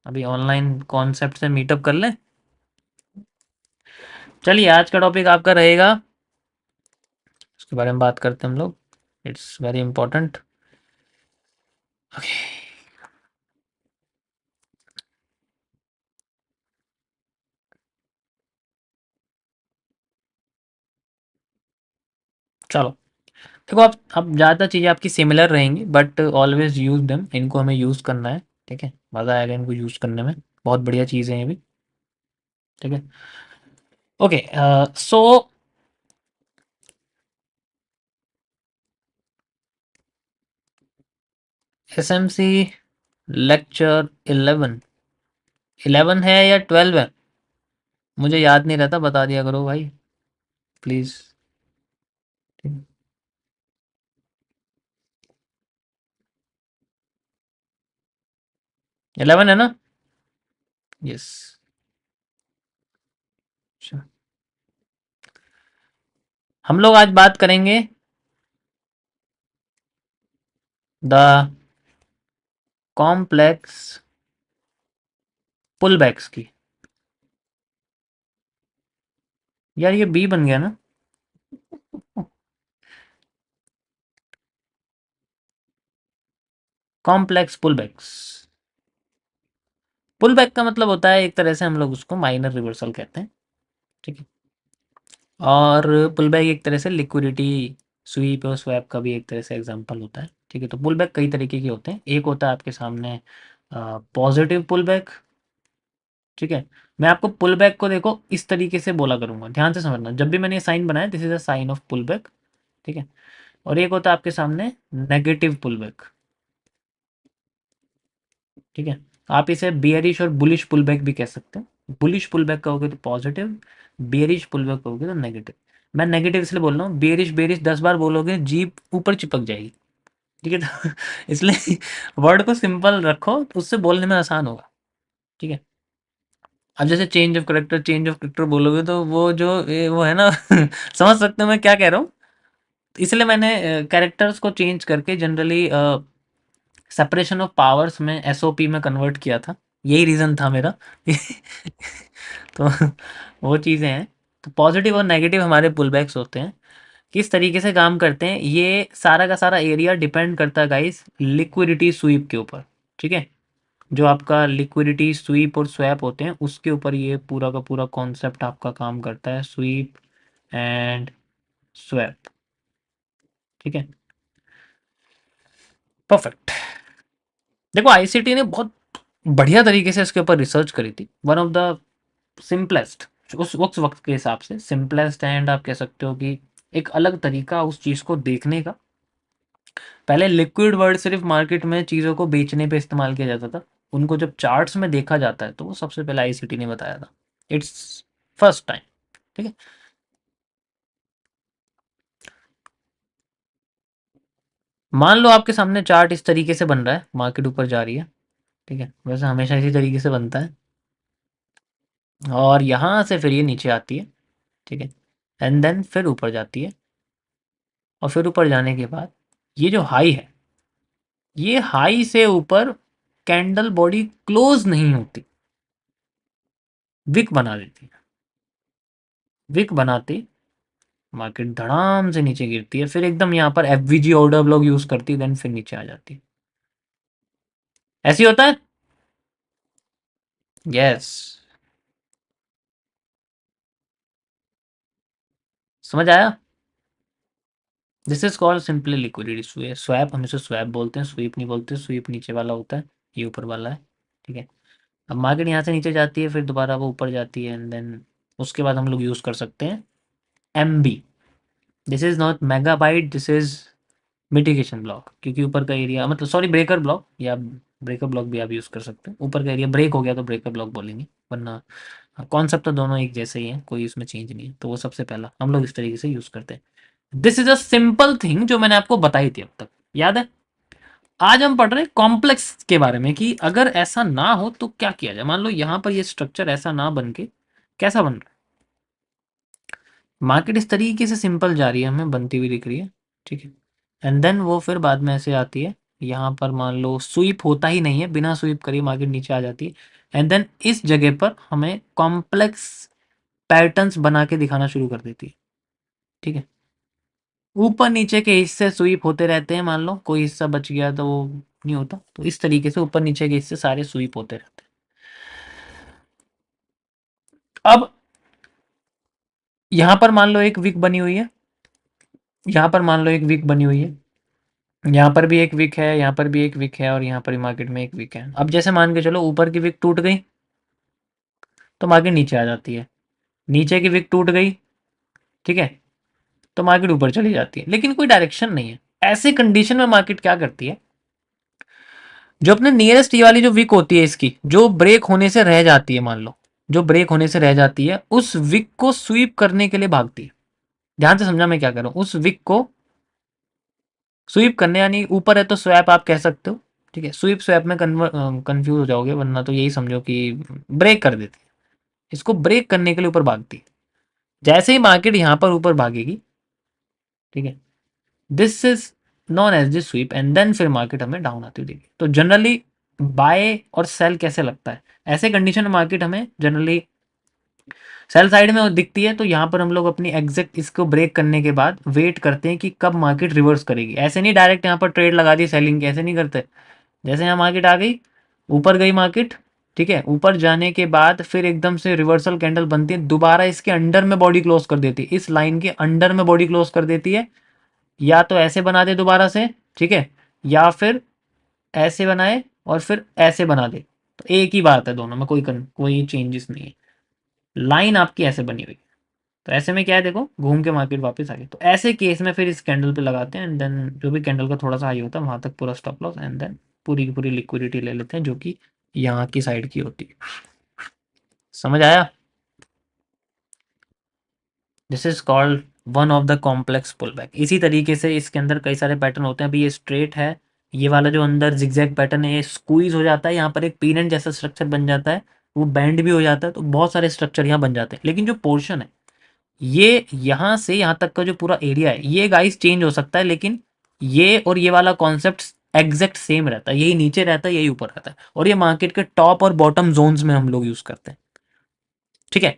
अभी online concept से meetup कर लें। चलिए आज का टॉपिक आपका रहेगा, उसके बारे में बात करते हैं हम लोग। It's very important. ओके, चलो। देखो आप ज़्यादा चीज़ें आपकी सिमिलर रहेंगी, बट ऑलवेज यूज देम। इनको हमें यूज़ करना है, ठीक है। मज़ा आएगा इनको यूज़ करने में। बहुत बढ़िया चीज़ें हैं ये भी, ठीक है। ओके, सो एसएमसी लेक्चर 11, 11 है या 12 है? मुझे याद नहीं रहता, बता दिया करो भाई, प्लीज़। 11 है ना? यस। हम लोग आज बात करेंगे द कॉम्प्लेक्स पुलबैक्स की। यार ये बी बन गया ना? कॉम्प्लेक्स पुलबैक्स। पुलबैक का मतलब होता है एक तरह से हम लोग उसको माइनर रिवर्सल कहते हैं, ठीक है। और पुलबैक एक तरह से लिक्विडिटी स्वीप और स्वैप का भी एक तरह से एग्जांपल होता है, ठीक है। तो पुलबैक कई तरीके के होते हैं। एक होता है आपके सामने पॉजिटिव पुलबैक, ठीक है। मैं आपको पुलबैक को देखो इस तरीके से बोला करूंगा, ध्यान से समझना। जब भी मैंने ये साइन बनाया, this is a sign of pullback, ठीक है। और एक होता है आपके सामने नेगेटिव पुलबैक, ठीक है। आप इसे बियरिश और बुलिश पुलबैक भी कह सकते हैं। बुलिश पुलबैक कहोगे तो पॉजिटिव, बियरिश पुलबैक कहोगे तो नेगेटिव। मैं नेगेटिव इसलिए बोल रहा हूँ, बियरिश बियरिश 10 बार बोलोगे जीप ऊपर चिपक जाएगी, ठीक है। तो इसलिए वर्ड को सिंपल रखो, तो उससे बोलने में आसान होगा, ठीक है। अब जैसे चेंज ऑफ करेक्टर बोलोगे तो वो जो वो है ना समझ सकते हो मैं क्या कह रहा हूँ। इसलिए मैंने कैरेक्टर्स को चेंज करके जनरली सेपरेशन ऑफ पावर्स में एसओपी में कन्वर्ट किया था। यही रीज़न था मेरा। तो वो चीज़ें हैं। तो पॉजिटिव और नेगेटिव हमारे पुलबैक्स होते हैं। किस तरीके से काम करते हैं, ये सारा का सारा एरिया डिपेंड करता है गाइस लिक्विडिटी स्वीप के ऊपर, ठीक है। जो आपका लिक्विडिटी स्वीप और स्वैप होते हैं उसके ऊपर ये पूरा का पूरा कॉन्सेप्ट आपका काम करता है, स्वीप एंड स्वैप, ठीक है। परफेक्ट। देखो आईसीटी ने बहुत बढ़िया तरीके से इसके ऊपर रिसर्च करी थी। वन ऑफ द सिंपलेस्ट, उस वक्त के हिसाब से सिंपलेस्ट एंड आप कह सकते हो कि एक अलग तरीका उस चीज़ को देखने का। पहले लिक्विड वर्ड सिर्फ मार्केट में चीज़ों को बेचने पे इस्तेमाल किया जाता था। उनको जब चार्ट्स में देखा जाता है तो वो सबसे पहले आईसीटी ने बताया था। इट्स फर्स्ट टाइम, ठीक है। मान लो आपके सामने चार्ट इस तरीके से बन रहा है, मार्केट ऊपर जा रही है, ठीक है। वैसे हमेशा इसी तरीके से बनता है। और यहाँ से फिर ये नीचे आती है, ठीक है। एंड देन फिर ऊपर जाती है। और फिर ऊपर जाने के बाद ये जो हाई है, ये हाई से ऊपर कैंडल बॉडी क्लोज नहीं होती, विक बना देती है। विक बनाती मार्केट धड़ाम से नीचे गिरती है, फिर एकदम यहाँ पर एफवीजी ऑर्डर ब्लॉक यूज करती है, देन फिर नीचे आ जाती है। ऐसी होता है। यस, समझ आया। This is called simply liquidity swap. हम इसे स्वैप बोलते हैं, स्वीप नहीं बोलते। स्वीप नीचे वाला होता है, ये ऊपर वाला है, ठीक है। अब मार्केट यहाँ से नीचे जाती है, फिर दोबारा वो ऊपर जाती है, एंड देन उसके बाद हम लोग यूज कर सकते हैं MB. This is not megabyte, this is mitigation block, क्योंकि ऊपर का एरिया मतलब सॉरी ब्रेकर ब्लॉक, या ब्रेकर ब्लॉक भी आप यूज़ कर सकते हैं। ऊपर का एरिया ब्रेक हो गया तो ब्रेकर ब्लॉक बोलेंगे, वरना कॉन्सेप्ट तो दोनों एक जैसे ही हैं, कोई इसमें चेंज नहीं है। तो वो सबसे पहला हम लोग इस तरीके से यूज़ करते हैं। This is a simple thing जो मैंने आपको बताई थी अब तक, याद है। आज हम पढ़ रहे हैं कॉम्प्लेक्स के बारे में, कि अगर ऐसा ना हो तो क्या किया जाए। मान लो यहाँ पर ये स्ट्रक्चर ऐसा ना बन के कैसा बन रहा है। मार्केट इस तरीके से सिंपल जा रही है, हमें बनती हुई दिख रही है, ठीक है। एंड देन वो फिर बाद में ऐसे आती है, यहाँ पर मान लो स्वीप होता ही नहीं है, बिना स्वीप करे मार्केट नीचे आ जाती है। एंड देन इस जगह पर हमें कॉम्प्लेक्स पैटर्न्स बना के दिखाना शुरू कर देती है। ठीक है, ऊपर नीचे के हिस्से स्वीप होते रहते हैं, मान लो कोई हिस्सा बच गया तो वो नहीं होता, तो इस तरीके से ऊपर नीचे के हिस्से सारे स्वीप होते रहते हैं। अब यहाँ पर मान लो एक विक बनी हुई है, यहाँ पर मान लो एक विक बनी हुई है, यहाँ पर भी एक विक है, यहाँ पर भी एक विक है, और यहाँ पर भी मार्केट में एक विक है। अब जैसे मान के चलो ऊपर की विक टूट गई तो मार्केट नीचे आ जाती है, नीचे की विक टूट गई, ठीक है, तो मार्केट ऊपर चली जाती है, लेकिन कोई डायरेक्शन नहीं है। ऐसे कंडीशन में मार्केट क्या करती है, जो अपने नियरेस्ट ये वाली जो विक होती है इसकी, जो ब्रेक होने से रह जाती है, मान लो जो ब्रेक होने से रह जाती है, उस विक को स्वीप करने के लिए भागती है। ध्यान से समझा मैं क्या कर रहा हूं, उस विक को स्वीप करने, यानी ऊपर है तो स्वैप आप कह सकते हो, ठीक है, स्वीप स्वैप में कंफ्यूज हो जाओगे, वरना तो यही समझो कि ब्रेक कर देती है, इसको ब्रेक करने के लिए ऊपर भागती है। जैसे ही मार्केट यहां पर ऊपर भागेगी, ठीक है, this is known as this sweep, and then फिर मार्केट हमें डाउन आती हुई देगी। तो जनरली बाय और सेल कैसे लगता है, ऐसे कंडीशन में मार्केट हमें जनरली सेल साइड में दिखती है, तो यहाँ पर हम लोग अपनी एग्जैक्ट इसको ब्रेक करने के बाद वेट करते हैं कि कब मार्केट रिवर्स करेगी। ऐसे नहीं डायरेक्ट यहाँ पर ट्रेड लगा दी सेलिंग की, ऐसे नहीं करते। जैसे यहाँ मार्केट आ गई, ऊपर गई मार्केट, ठीक है, ऊपर जाने के बाद फिर एकदम से रिवर्सल कैंडल बनती है, दोबारा इसके अंडर में बॉडी क्लोज कर देती है, इस लाइन के अंडर में बॉडी क्लोज कर देती है, या तो ऐसे बना दे दोबारा से, ठीक है, या फिर ऐसे बनाए और फिर ऐसे बना दे, तो एक ही बात है, दोनों में कोई चेंजेस नहीं है। लाइन आपकी ऐसे बनी हुई है, तो ऐसे में क्या है, देखो घूम के मार्केट वापस आ गई, तो ऐसे केस में फिर इस कैंडल पे लगाते हैं, एंड देन जो भी कैंडल का थोड़ा सा हाई होता है वहां तक पूरा स्टॉप लॉस, एंड देन पूरी की पूरी लिक्विडिटी ले लेते हैं, जो कि यहाँ की साइड की होती है। समझ आया? This is called one of the complex pull back. इसी तरीके से इसके अंदर कई सारे पैटर्न होते हैं। अभी ये स्ट्रेट है, ये वाला जो अंदर जिगजैग पैटर्न है ये स्क्वीज हो जाता है, यहाँ पर एक पीनट जैसा स्ट्रक्चर बन जाता है, वो बैंड भी हो जाता है, तो बहुत सारे स्ट्रक्चर यहाँ बन जाते हैं। लेकिन जो पोर्शन है ये यहाँ से यहाँ तक का जो पूरा एरिया है ये गाइस चेंज हो सकता है, लेकिन ये और ये वाला कॉन्सेप्ट एग्जैक्ट सेम रहता है, यही नीचे रहता है यही ऊपर रहता है, और ये मार्केट के टॉप और बॉटम जोन्स में हम लोग यूज करते हैं। ठीक है,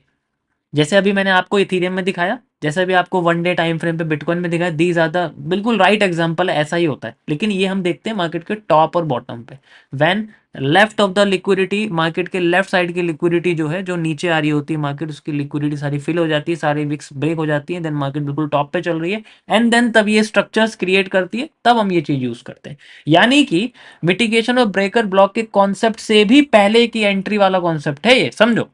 जैसे अभी मैंने आपको इथीरियम में दिखाया, जैसे अभी आपको वन डे टाइम फ्रेम पे बिटकॉइन में दिखाया, दी ज्यादा बिल्कुल राइट एग्जांपल है, ऐसा ही होता है। लेकिन ये हम देखते हैं मार्केट के टॉप और बॉटम पे, when left of the liquidity, market के लेफ्ट साइड की लिक्विडिटी जो है, जो नीचे आ रही होती है मार्केट, उसकी लिक्विडिटी सारी फिल हो जाती है, सारी विक्स ब्रेक हो जाती है, देन मार्केट बिल्कुल टॉप पे चल रही है, एंड देन तब ये स्ट्रक्चर्स क्रिएट करती है, तब हम ये चीज यूज करते हैं। यानी कि मिटिगेशन और ब्रेकर ब्लॉक के कॉन्सेप्ट से भी पहले की एंट्री वाला कॉन्सेप्ट है ये, समझो।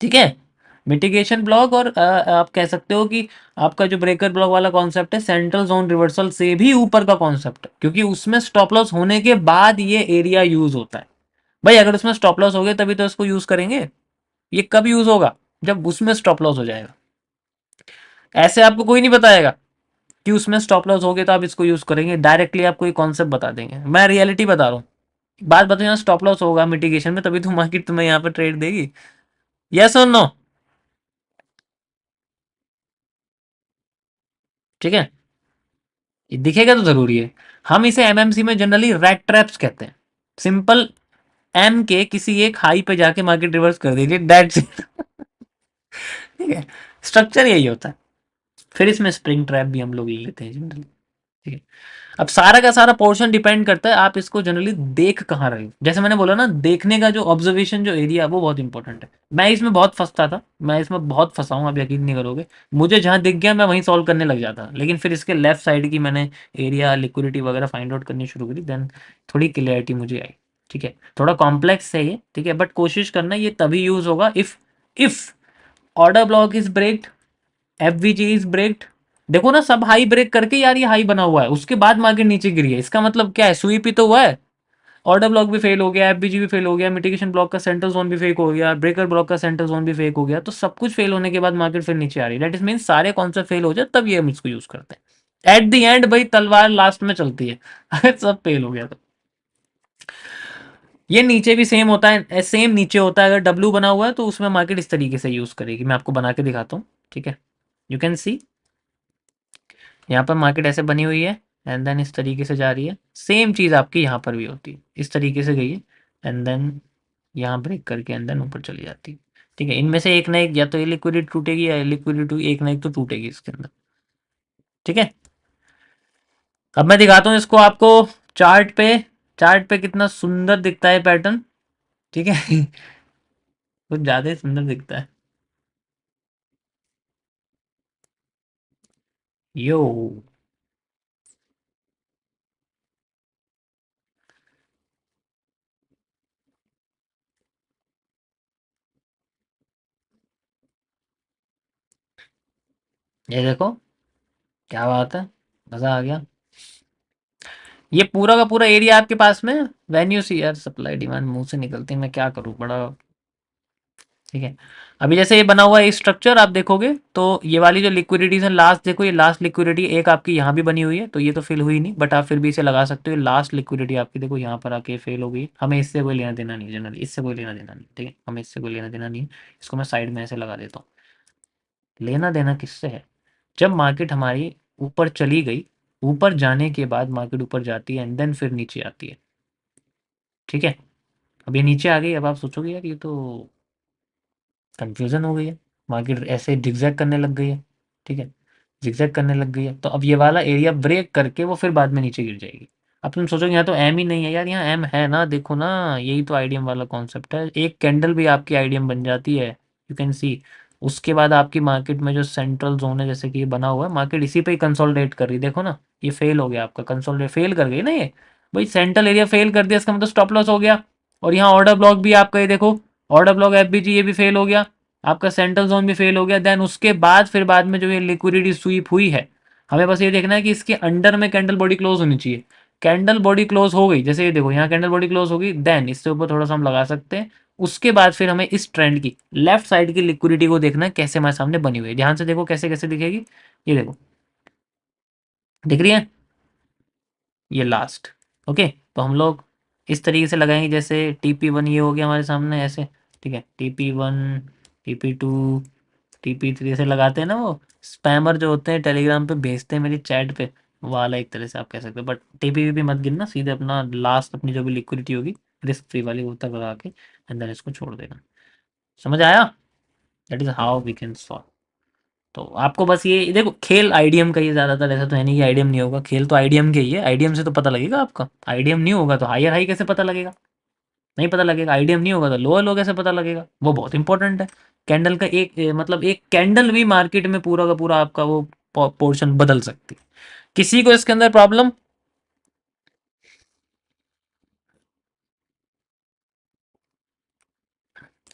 ठीक है, मिटिगेशन ब्लॉक और आप कह सकते हो कि आपका जो ब्रेकर ब्लॉक वाला कॉन्सेप्ट है सेंट्रल जोन रिवर्सल से भी ऊपर का कॉन्सेप्ट है, क्योंकि उसमें स्टॉप लॉस होने के बाद ये एरिया यूज होता है। भाई अगर उसमें स्टॉप लॉस हो गया तभी तो इसको यूज करेंगे, ये कब यूज होगा, जब उसमें स्टॉप लॉस हो जाएगा। ऐसे आपको कोई नहीं बताएगा कि उसमें स्टॉप लॉस हो गया तो आप इसको यूज करेंगे, डायरेक्टली आपको ये कॉन्सेप्ट बता देंगे। मैं रियलिटी बता रहा हूँ, बात बताओ, यहाँ स्टॉप लॉस होगा मिटिगेशन में तभी तो मार्केट तुम्हें यहाँ पर ट्रेड देगी। यस और नो? ठीक है, ये दिखेगा तो जरूरी है। हम इसे एमएमसी में जनरली रैट ट्रैप्स कहते हैं। सिंपल, एम के किसी एक हाई पे जाके मार्केट रिवर्स कर दीजिए, दैट्स इट। ठीक है, स्ट्रक्चर यही होता है। फिर इसमें स्प्रिंग ट्रैप भी हम लोग ले लेते हैं जनरली। ठीक है, अब सारा का सारा पोर्शन डिपेंड करता है आप इसको जनरली देख कहाँ रहे हो। जैसे मैंने बोला ना, देखने का जो ऑब्जर्वेशन जो एरिया है वो बहुत इंपॉर्टेंट है। मैं इसमें बहुत फंसता था, मैं इसमें बहुत फंसा हूँ, आप यकीन नहीं करोगे। मुझे जहाँ दिख गया मैं वहीं सॉल्व करने लग जाता, लेकिन फिर इसके लेफ्ट साइड की मैंने एरिया लिक्विडिटी वगैरह फाइंड आउट करनी शुरू करी, देन थोड़ी क्लियरिटी मुझे आई। ठीक है, थोड़ा कॉम्प्लेक्स है ये, ठीक है, बट कोशिश करना ये तभी यूज होगा if order block is breaked, FVG is breaked. देखो ना, सब हाई ब्रेक करके यार ये हाई बना हुआ है, उसके बाद मार्केट नीचे गिरी है, इसका मतलब क्या है, स्वीप ही तो हुआ है। ऑर्डर ब्लॉक भी फेल हो गया, एफबीजी भी फेल हो गया, मिटिगेशन ब्लॉक का सेंट्रल जोन भी फेक हो गया, ब्रेकर ब्लॉक का सेंट्रल जोन भी फेक हो गया, तो सब कुछ फेल होने के बाद मार्केट फिर नीचे आ रही है। दैट इज मीन सारे कॉन्सेप्ट फेल हो जाए तब ये हम इसको यूज करते हैं। एट द एंड भाई तलवार लास्ट में चलती है। अगर सब फेल हो गया तो ये नीचे भी सेम होता है, सेम नीचे होता है। अगर डब्ल्यू बना हुआ है तो उसमें मार्केट इस तरीके से यूज करेगी, मैं आपको बना के दिखाता हूँ। ठीक है, यू कैन सी यहाँ पर मार्केट ऐसे बनी हुई है, एंड देन इस तरीके से जा रही है। सेम चीज़ आपकी यहाँ पर भी होती है, इस तरीके से गई है एंड देन यहाँ ब्रेक करके एंड देन ऊपर चली जाती है। ठीक है, इनमें से एक ना एक, या तो ये लिक्विडिटी टूटेगी या लिक्विडिटी एक ना एक तो टूटेगी इसके अंदर। ठीक है, अब मैं दिखाता हूँ इसको आपको चार्ट पे। चार्ट पे कितना सुंदर दिखता है पैटर्न। ठीक है कुछ ज़्यादा ही सुंदर दिखता है। यो, ये देखो, क्या बात है, मज़ा आ गया। ये पूरा का पूरा एरिया आपके पास में। व्हेन यू सी, यार सप्लाई डिमांड मुंह से निकलती है, मैं क्या करूँ बड़ा। ठीक है, अभी जैसे ये बना हुआ है स्ट्रक्चर आप देखोगे तो ये वाली जो लिक्विडिटीज है लास्ट, देखो ये लास्ट लिक्विडिटी एक आपकी यहाँ भी बनी हुई है, तो ये तो फिल हुई नहीं, बट आप फिर भी इसे लगा सकते हो। लास्ट लिक्विडिटी आपकी देखो यहाँ पर आके फेल हो गई। हमें इससे कोई लेना देना नहीं, जनरली इससे कोई लेना देना नहीं। ठीक है, हमें इससे कोई लेना देना नहीं है। इसको मैं साइड में ऐसे लगा देता हूँ। लेना देना किससे है, जब मार्केट हमारी ऊपर चली गई, ऊपर जाने के बाद मार्केट ऊपर जाती है एंड देन फिर नीचे आती है। ठीक है, अब ये नीचे आ गई, अब आप सोचोगे यार ये तो कंफ्यूजन हो गई है, मार्केट ऐसे जिगजैग करने लग गई है। ठीक है, जिगजैग करने लग गई है, तो अब ये वाला एरिया ब्रेक करके वो फिर बाद में नीचे गिर जाएगी। अब तुम सोचोगे यहाँ तो एम ही नहीं है, यार यहाँ एम है ना, देखो ना, यही तो आईडीएम वाला कॉन्सेप्ट है। एक कैंडल भी आपकी आईडीएम बन जाती है, यू कैन सी। उसके बाद आपकी मार्केट में जो सेंट्रल जोन है, जैसे कि ये बना हुआ है, मार्केट इसी पे ही कंसोलिडेट कर रही है। देखो ना, ये फेल हो गया आपका, कंसोलिडेट फेल कर गई ना ये। भाई सेंट्रल एरिया फेल कर दिया, इसका मतलब स्टॉप लॉस हो गया। और यहाँ ऑर्डर ब्लॉक भी आपका, ये देखो, ऑर्डर ब्लॉक एफबीजी ये भी फेल हो गया, आपका सेंट्रल जोन भी फेल हो गया। देन उसके बाद फिर बाद में जो ये लिक्विडिटी स्वीप हुई है, हमें बस ये देखना है कि इसके अंडर में कैंडल बॉडी क्लोज होनी चाहिए। कैंडल बॉडी क्लोज हो गई, जैसे ये देखो यहाँ कैंडल बॉडी क्लोज होगी, देन इससे ऊपर थोड़ा सा हम लगा सकते हैं। उसके बाद फिर हमें इस ट्रेंड की लेफ्ट साइड की लिक्विडिटी को देखना है, कैसे हमारे सामने बनी हुई है। ध्यान से देखो कैसे कैसे दिखेगी, ये देखो, दिख रही है, ये लास्ट। ओके, तो हम लोग इस तरीके से लगाएंगे, जैसे TP1 ये हो गया हमारे सामने ऐसे। ठीक है, TP1, TP2, TP3 से लगाते हैं ना, वो स्पैमर जो होते हैं टेलीग्राम पे भेजते हैं मेरी चैट पे, वो वाला एक तरह से आप कह सकते हो। बट TP भी मत गिनना, सीधे अपना लास्ट अपनी जो भी लिक्विडिटी होगी रिस्क फ्री वाली वो तक लगा के अंदर इसको छोड़ देना। समझ आया? That is how we can solve. तो आपको बस ये देखो, खेल आईडीएम का, ये ज़्यादातर ऐसा तो है नहीं कि आईडीएम नहीं होगा, खेल तो आईडीएम के ही है। आईडीएम से तो पता लगेगा आपका, आईडीएम नहीं होगा तो हायर हाई कैसे पता लगेगा, नहीं पता लगेगा। आईडीएम नहीं होगा तो लोअर लो कैसे पता लगेगा, वो बहुत इंपॉर्टेंट है। कैंडल का एक मतलब एक कैंडल भी मार्केट में पूरा का पूरा आपका वो पोर्शन बदल सकती है। किसी को इसके अंदर प्रॉब्लम?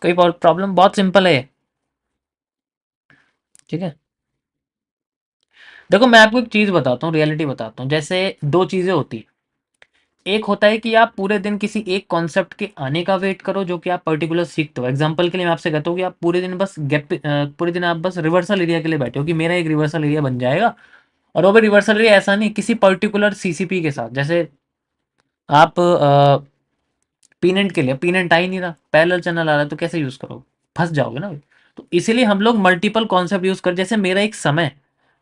कोई प्रॉब्लम? बहुत सिंपल है। ठीक है, देखो मैं आपको एक चीज बताता हूँ, रियलिटी बताता हूँ। जैसे दो चीजें होती है, एक होता है कि आप पूरे दिन किसी एक कॉन्सेप्ट के आने का वेट करो जो कि आप पर्टिकुलर सीखते हो। एग्जांपल के लिए मैं आपसे कहता हूँ कि आप पूरे दिन बस पूरे दिन आप बस रिवर्सल एरिया के लिए बैठे हो कि मेरा एक रिवर्सल एरिया बन जाएगा। और वो भी रिवर्सल एरिया ऐसा नहीं, किसी पर्टिकुलर सीसीपी के साथ। जैसे आप पीनेंट के लिए, पीनेंट आ ही नहीं रहा, पैरेलल चैनल आ रहा है, तो कैसे यूज करोगे, फंस जाओगे ना। तो इसीलिए हम लोग मल्टीपल कॉन्सेप्ट यूज कर, जैसे मेरा एक समय,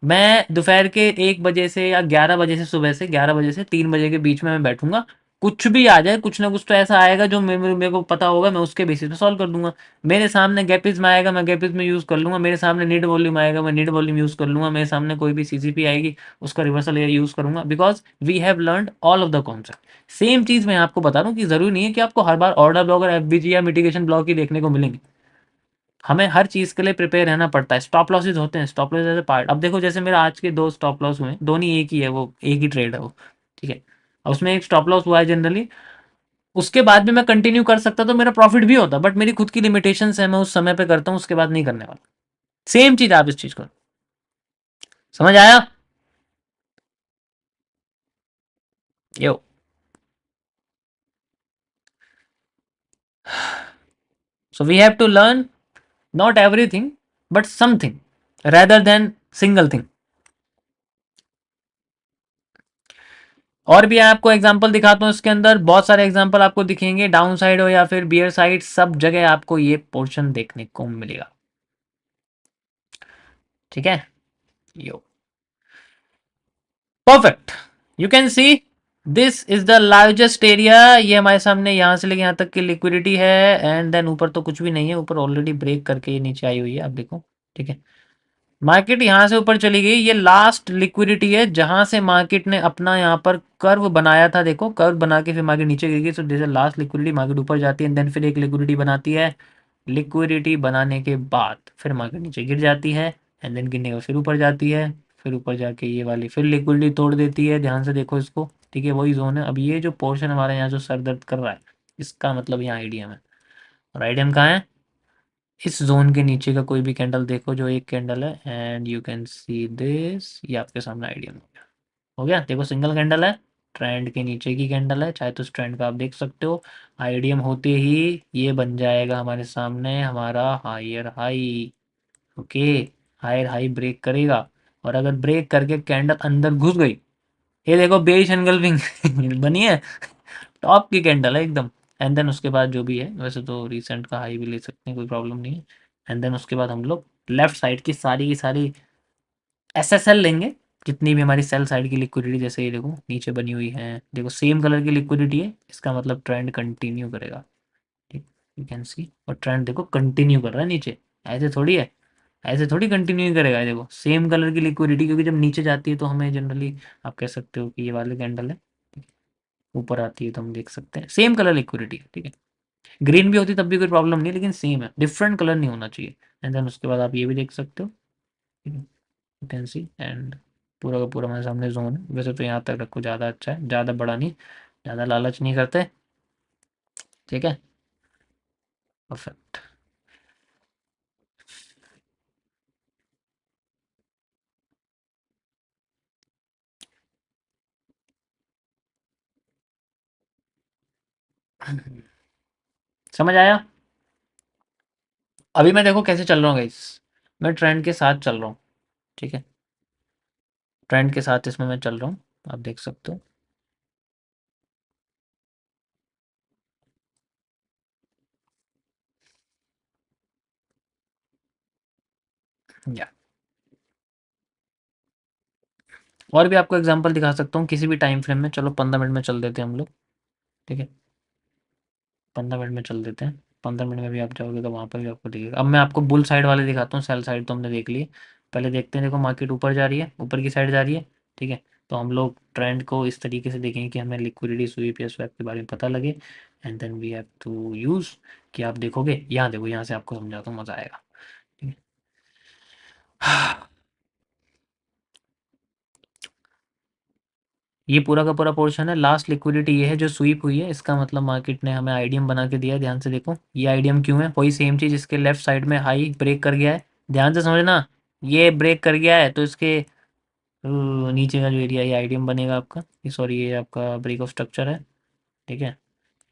मैं दोपहर के 1 बजे से या 11 बजे से, सुबह से 11 बजे से 3 बजे के बीच में मैं बैठूंगा। कुछ भी आ जाए, कुछ ना कुछ तो ऐसा आएगा जो मेरे को पता होगा, मैं उसके बेसिस पे सॉल्व कर दूंगा। मेरे सामने गैपिज में आएगा, मैं गैपिज में यूज कर लूंगा। मेरे सामने नीड वॉल्यूम आएगा, मैं नीड वॉल्यूम यूज कर लूंगा। मेरे सामने कोई भी सीसीपी आएगी, उसका रिवर्सल एरिया यूज करूंगा, because we have learn all of the concept. Same चीज मैं आपको बता रहा हूँ कि जरूरी नहीं है कि आपको हर बार ऑर्डर ब्लॉक और एफबीजी या मिटिगेशन ब्लॉक ही देखने को मिलेंगे। हमें हर चीज के लिए प्रिपेयर रहना पड़ता है। स्टॉप लॉसेज होते हैं, stop loss as a part. अब देखो जैसे मेरा आज के 2 स्टॉप लॉस हुए, दोनों ही एक ही है, वो एक ही ट्रेड है वो। ठीक है, और उसमें एक स्टॉप लॉस हुआ है जनरली, उसके बाद भी मैं कंटिन्यू कर सकता तो मेरा प्रॉफिट भी होता, बट मेरी खुद की लिमिटेशंस है, मैं उस समय पे करता हूँ, उसके बाद नहीं करने वाला। सेम चीज आप इस चीज को, समझ आया? Yo, so we have to learn not everything but something rather than single thing. और भी आपको एग्जांपल दिखाता हूँ, इसके अंदर बहुत सारे एग्जांपल आपको दिखेंगे, डाउन साइड हो या फिर बियर साइड, सब जगह आपको ये पोर्शन देखने को मिलेगा। ठीक है, yo, perfect. You can see this is the largest area. ये हमारे सामने यहाँ से लेके यहाँ तक की लिक्विडिटी है। एंड देन ऊपर तो कुछ भी नहीं है, ऊपर ऑलरेडी ब्रेक करके ये नीचे आई हुई है, आप देखो। ठीक है, मार्केट यहाँ से ऊपर चली गई, ये लास्ट लिक्विडिटी है जहां से मार्केट ने अपना यहाँ पर कर्व बनाया था। देखो कर्व बना के फिर मार्केट नीचे गिर गई। So this last liquidity, market ऊपर जाती है, देन फिर एक लिक्विडिटी बनाती है। लिक्विडिटी बनाने के बाद फिर मार्केट नीचे गिर जाती है, एंड देन गिरने के बाद फिर ऊपर जाती है। फिर ऊपर जाके ये वाली फिर लिक्विडिटी तोड़ देती है। ध्यान से देखो इसको। ठीक है, वही जोन है। अब ये जो पोर्शन हमारे यहाँ जो सर दर्द कर रहा है, इसका मतलब यहाँ आईडीएम है। और आईडीएम कहाँ है? इस जोन के नीचे का कोई भी कैंडल देखो, जो एक कैंडल है, and you can see this, ये आपके सामने आईडीएम हो गया। हो गया, देखो सिंगल कैंडल है, ट्रेंड के नीचे की कैंडल है, चाहे तो इस ट्रेंड का आप देख सकते हो। आईडीएम होते ही ये बन जाएगा हमारे सामने हमारा higher high. Okay, higher high break करेगा, और अगर ब्रेक करके कैंडल अंदर घुस गई, ये देखो बेरिश एंगल्फिंग बनी है, टॉप की कैंडल है एकदम। एंड देन उसके बाद जो भी है, वैसे तो रिसेंट का हाई भी ले सकते हैं, कोई प्रॉब्लम नहीं है। एंड देन उसके बाद हम लोग लेफ्ट साइड की सारी एसएसएल लेंगे, जितनी भी हमारी सेल साइड की लिक्विडिटी, जैसे ये देखो नीचे बनी हुई है, देखो सेम कलर की लिक्विडिटी है, इसका मतलब ट्रेंड कंटिन्यू करेगा। ठीक, यू कैन सी, और ट्रेंड देखो कंटिन्यू कर रहा है नीचे। ऐसे थोड़ी है, ऐसे थोड़ी कंटिन्यू करेगा। ये देखो सेम कलर की लिक्विडिटी, क्योंकि जब नीचे जाती है तो हमें जनरली आप कह सकते हो कि ये वाले कैंडल है, ऊपर आती है तो हम देख सकते हैं सेम कलर लिक्विडिटी है। ठीक है, ग्रीन भी होती तब भी कोई प्रॉब्लम नहीं है, लेकिन सेम है, डिफरेंट कलर नहीं होना चाहिए। एंड देन उसके बाद आप ये भी देख सकते हो। ठीक है, यू कैन सी, एंड पूरा का पूरा हमारे सामने जोन है। वैसे तो यहाँ तक रखो, ज़्यादा अच्छा है, ज़्यादा बड़ा नहीं, ज़्यादा लालच नहीं करते। ठीक है, परफेक्ट। समझ आया? अभी मैं देखो कैसे चल रहा हूँ गाइस, मैं ट्रेंड के साथ चल रहा हूँ। ठीक है, ट्रेंड के साथ इसमें मैं चल रहा हूँ, आप देख सकते हो। या और भी आपको एग्जांपल दिखा सकता हूँ किसी भी टाइम फ्रेम में। चलो 15 मिनट में चल देते हैं हम लोग। ठीक है, 15 मिनट में चल देते हैं। 15 मिनट में भी आप जाओगे तो वहाँ पर भी आपको दिखेगा। अब मैं आपको बुल साइड वाले दिखाता हूँ, सेल साइड तो हमने देख ली। पहले देखते हैं, देखो मार्केट ऊपर जा रही है, ऊपर की साइड जा रही है। ठीक है, तो हम लोग ट्रेंड को इस तरीके से देखेंगे कि हमें लिक्विडिटी स्वीप या स्वैप के बारे में पता लगे। And then we have to use, कि आप देखोगे यहाँ, देखो यहाँ से आपको समझाता हूँ, मज़ा आएगा। ठीक है, ये पूरा का पूरा पोर्शन है, लास्ट लिक्विडिटी ये है जो स्वीप हुई है, इसका मतलब मार्केट ने हमें आईडीएम बना के दिया है। ध्यान से देखो ये आईडीएम क्यों है, वही सेम चीज़, इसके लेफ्ट साइड में हाई ब्रेक कर गया है। ध्यान से समझना, ये ब्रेक कर गया है तो इसके नीचे का जो एरिया, ये आईडीएम बनेगा आपका, ये सॉरी ये आपका ब्रेक ऑफ स्ट्रक्चर है। ठीक है,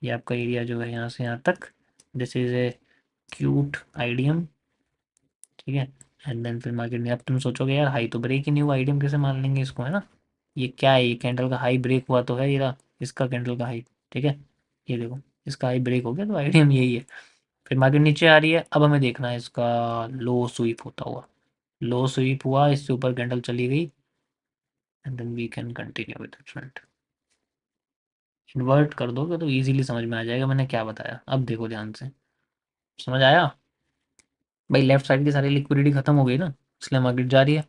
ये आपका एरिया जो है यहाँ से यहाँ तक, this is a cute IDM. ठीक है, एंड देन फिर मार्केट में, अब तुम सोचोगे यार हाई तो ब्रेक ही नहीं हुआ, आईडीएम कैसे मान लेंगे इसको, है ना? ये क्या है, ये कैंडल का हाई ब्रेक हुआ तो है, ये रहा इसका कैंडल का हाई। ठीक है, ये देखो इसका हाई ब्रेक हो गया, तो आईडीएम यही है। फिर मार्केट नीचे आ रही है, अब हमें देखना है इसका लो स्वीप होता हुआ। लो स्वीप हुआ, इससे ऊपर कैंडल चली गई, and then we can continue with the trend. Invert कर दोगे तो इजीली समझ में आ जाएगा मैंने क्या बताया। अब देखो ध्यान से, समझ आया? भाई लेफ्ट साइड की सारी लिक्विडिटी खत्म हो गई ना, इसलिए मार्केट जा रही है।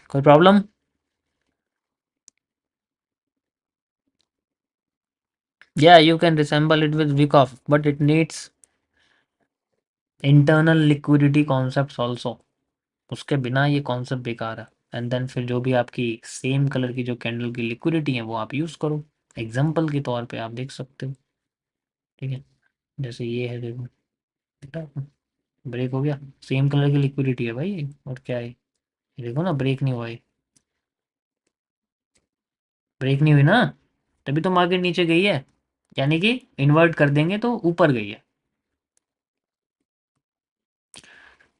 कोई problem? Yeah, you can resemble it with Wyckoff, but it needs internal liquidity concepts also. उसके बिना ये कॉन्सेप्ट बेकार है। एंड देन फिर जो भी आपकी सेम कलर की जो कैंडल की लिक्विडिटी है वो आप यूज़ करो, एग्जाम्पल के तौर पे आप देख सकते हो। ठीक है, जैसे ये है, देखो ब्रेक हो गया, सेम कलर की लिक्विडिटी है भाई, और क्या है, ये देखो ना ब्रेक नहीं हुआ है, ब्रेक नहीं हुई ना, तभी तो मार्केट नीचे गई है। यानी कि इन्वर्ट कर देंगे तो ऊपर गई है।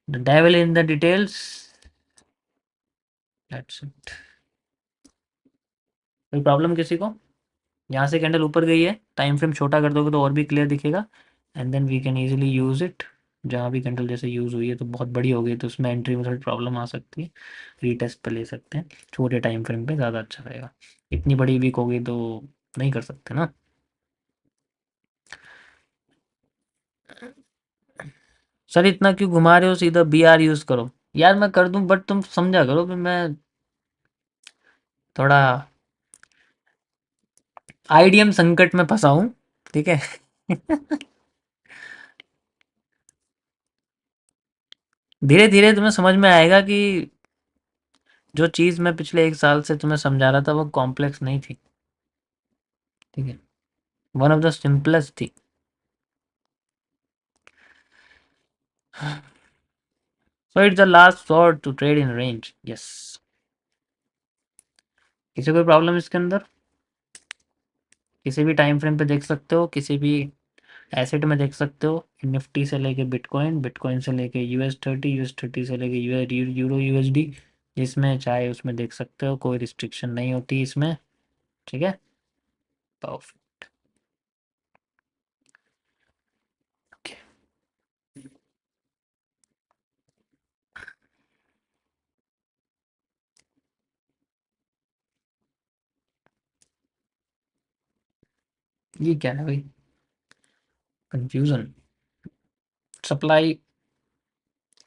The devil in the details, that's it. कोई प्रॉब्लम किसी को? यहाँ से कैंडल ऊपर गई है, टाइम फ्रेम छोटा कर दोगे तो और भी क्लियर दिखेगा, and then we can easily use it. जहाँ भी कैंडल जैसे यूज़ हुई है तो बहुत बड़ी हो गई, तो उसमें एंट्री में थोड़ी प्रॉब्लम आ सकती है। रीटेस्ट पे ले सकते हैं, छोटे टाइम फ्रेम पे ज़्यादा अच्छा रहेगा। इतनी बड़ी वीक हो गई तो नहीं कर सकते ना। सर इतना क्यों घुमा रहे हो, सीधा बी आर यूज़ करो। यार मैं कर दूं, बट तुम समझा करो कि मैं थोड़ा आईडीएम संकट में फंसा हूँ, ठीक है। धीरे धीरे तुम्हें समझ में आएगा कि जो चीज़ मैं पिछले 1 साल से तुम्हें समझा रहा था वो कॉम्प्लेक्स नहीं थी, ठीक है। वन ऑफ द सिंपलेस्ट थी। So it's the last shot to trade in range, yes. किसी कोई प्रॉब्लम इसके अंदर? किसी भी टाइम फ्रेम पे देख सकते हो, किसी भी एसेट में देख सकते हो, निफ्टी से लेके बिटकॉइन, बिटकॉइन से लेके यूएस 30, यूएस 30 से लेके यूरो यूएसडी, जिसमें चाहे उसमें देख सकते हो, कोई रिस्ट्रिक्शन नहीं होती इसमें, ठीक है। परफेक्ट। ओके। ये क्या है भाई, कंफ्यूजन। सप्लाई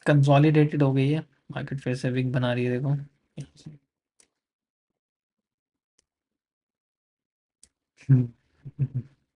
कंसोलिडेटेड हो गई है, मार्केट फिर से वीक बना रही है, देखो।